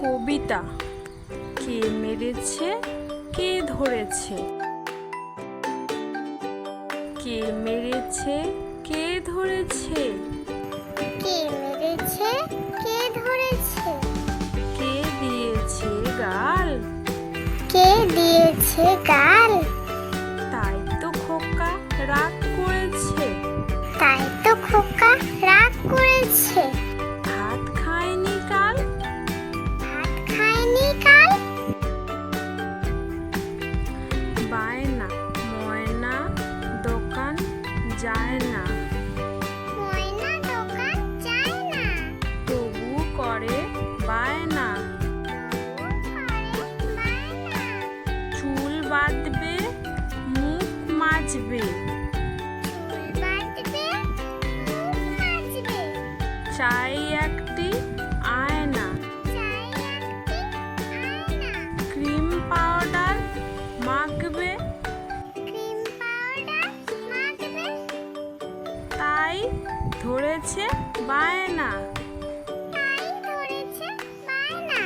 কবিতা। কে মেরেছে, কে ধরেছে? কে মেরেছে, কে ধরেছে? কে মেরেছে, কে ধরেছে? কে দিয়েছে গাল? কে দিয়েছে গাল? তাই তো খোকা রাগ করেছে। তাই তো খোকা রাগ করেছে। ভাত খায়নি কাল। ভাত খায়নি কাল। বায়না ময়না দোকান যায় না, ময়না দোকান যায় না। তবু করে বায়না। চুল বাঁধবে, মুখ মাজবে, চুল বাঁধবে, মুখ মাজবে। চাই একটি আয়না। চাই একটি আয়না। ক্রিম পাউডার মাখবে, ক্রিম পাউডার মাখবে। তাই ধরেছে বায়না। তাই ধরেছে বায়না।